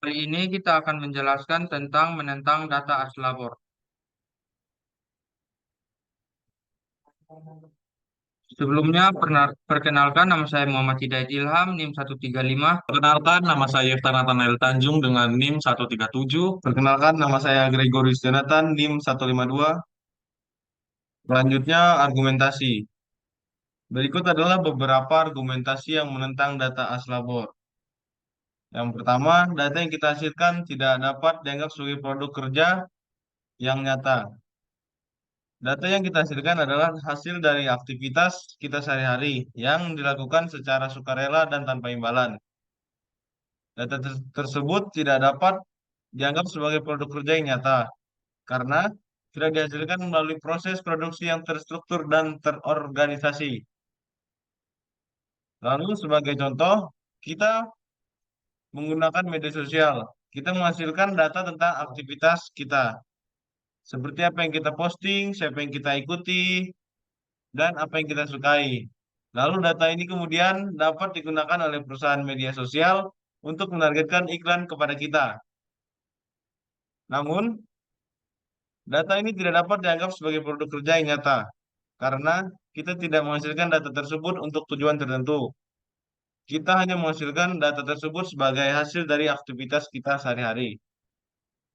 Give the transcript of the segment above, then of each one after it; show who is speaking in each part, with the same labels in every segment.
Speaker 1: Kali ini kita akan menjelaskan tentang menentang data Aslabor. Sebelumnya, perkenalkan nama saya Muhammad Hidayat Ilham, NIM 135.
Speaker 2: Perkenalkan, nama saya Iftar Nathanael Tanjung dengan NIM 137.
Speaker 3: Perkenalkan, nama saya Gregorius Jonathan, NIM 152. Selanjutnya, argumentasi. Berikut adalah beberapa argumentasi yang menentang data Aslabor. Yang pertama, data yang kita hasilkan tidak dapat dianggap sebagai produk kerja yang nyata. Data yang kita hasilkan adalah hasil dari aktivitas kita sehari-hari yang dilakukan secara sukarela dan tanpa imbalan. Data tersebut tidak dapat dianggap sebagai produk kerja yang nyata karena sudah dihasilkan melalui proses produksi yang terstruktur dan terorganisasi. Lalu sebagai contoh, kita menggunakan media sosial. Kita menghasilkan data tentang aktivitas kita. Seperti apa yang kita posting, siapa yang kita ikuti, dan apa yang kita sukai. Lalu data ini kemudian dapat digunakan oleh perusahaan media sosial untuk menargetkan iklan kepada kita. Namun, data ini tidak dapat dianggap sebagai produk kerja yang nyata karena kita tidak menghasilkan data tersebut untuk tujuan tertentu. Kita hanya menghasilkan data tersebut sebagai hasil dari aktivitas kita sehari-hari.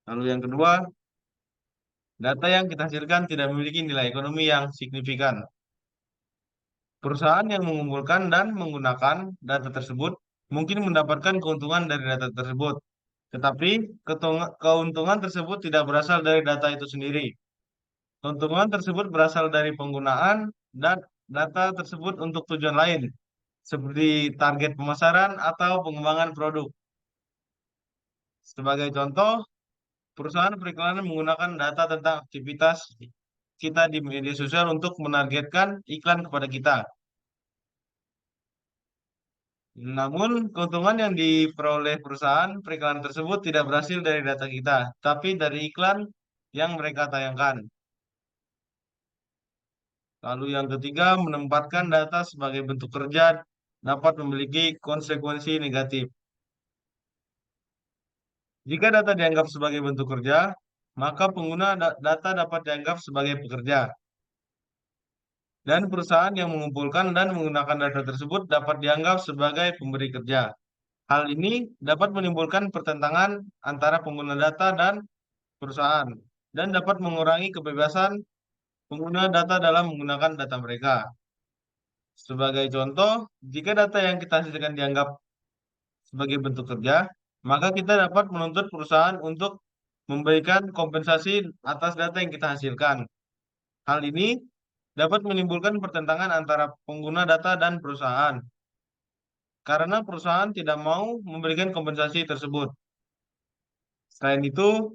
Speaker 3: Lalu yang kedua, data yang kita hasilkan tidak memiliki nilai ekonomi yang signifikan. Perusahaan yang mengumpulkan dan menggunakan data tersebut mungkin mendapatkan keuntungan dari data tersebut, tetapi keuntungan tersebut tidak berasal dari data itu sendiri. Keuntungan tersebut berasal dari penggunaan dan data tersebut untuk tujuan lain, seperti target pemasaran atau pengembangan produk. Sebagai contoh, perusahaan periklanan menggunakan data tentang aktivitas kita di media sosial untuk menargetkan iklan kepada kita. Namun, keuntungan yang diperoleh perusahaan periklanan tersebut tidak berasal dari data kita, tapi dari iklan yang mereka tayangkan. Lalu yang ketiga, menempatkan data sebagai bentuk kerja dapat memiliki konsekuensi negatif. Jika data dianggap sebagai bentuk kerja, maka pengguna data dapat dianggap sebagai pekerja. Dan perusahaan yang mengumpulkan dan menggunakan data tersebut dapat dianggap sebagai pemberi kerja. Hal ini dapat menimbulkan pertentangan antara pengguna data dan perusahaan dan dapat mengurangi kebebasan pengguna data dalam menggunakan data mereka. Sebagai contoh, jika data yang kita hasilkan dianggap sebagai bentuk kerja, maka kita dapat menuntut perusahaan untuk memberikan kompensasi atas data yang kita hasilkan. Hal ini dapat menimbulkan pertentangan antara pengguna data dan perusahaan, karena perusahaan tidak mau memberikan kompensasi tersebut. Selain itu,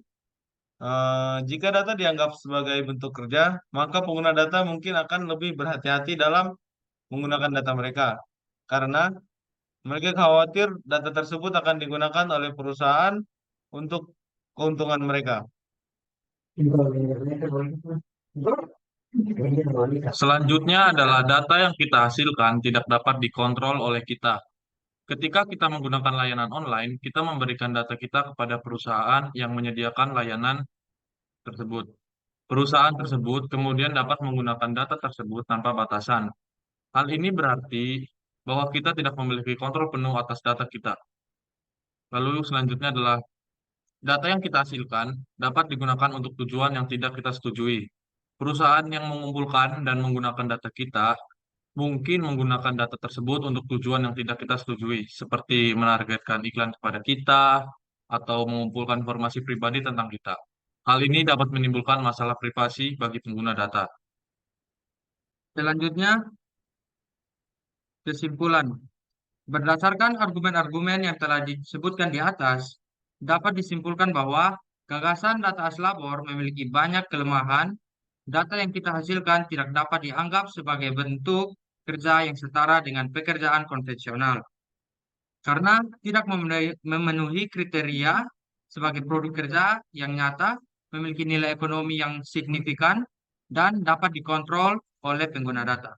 Speaker 3: jika data dianggap sebagai bentuk kerja, maka pengguna data mungkin akan lebih berhati-hati dalam menggunakan data mereka, karena mereka khawatir data tersebut akan digunakan oleh perusahaan untuk keuntungan mereka.
Speaker 2: Selanjutnya adalah data yang kita hasilkan tidak dapat dikontrol oleh kita. Ketika kita menggunakan layanan online, kita memberikan data kita kepada perusahaan yang menyediakan layanan tersebut. Perusahaan tersebut kemudian dapat menggunakan data tersebut tanpa batasan. Hal ini berarti bahwa kita tidak memiliki kontrol penuh atas data kita. Lalu selanjutnya adalah data yang kita hasilkan dapat digunakan untuk tujuan yang tidak kita setujui. Perusahaan yang mengumpulkan dan menggunakan data kita mungkin menggunakan data tersebut untuk tujuan yang tidak kita setujui, seperti menargetkan iklan kepada kita atau mengumpulkan informasi pribadi tentang kita. Hal ini dapat menimbulkan masalah privasi bagi pengguna data.
Speaker 1: Selanjutnya, kesimpulan. Berdasarkan argumen-argumen yang telah disebutkan di atas, dapat disimpulkan bahwa gagasan data Aslabor memiliki banyak kelemahan. Data yang kita hasilkan tidak dapat dianggap sebagai bentuk kerja yang setara dengan pekerjaan konvensional karena tidak memenuhi kriteria sebagai produk kerja yang nyata, memiliki nilai ekonomi yang signifikan, dan dapat dikontrol oleh pengguna data.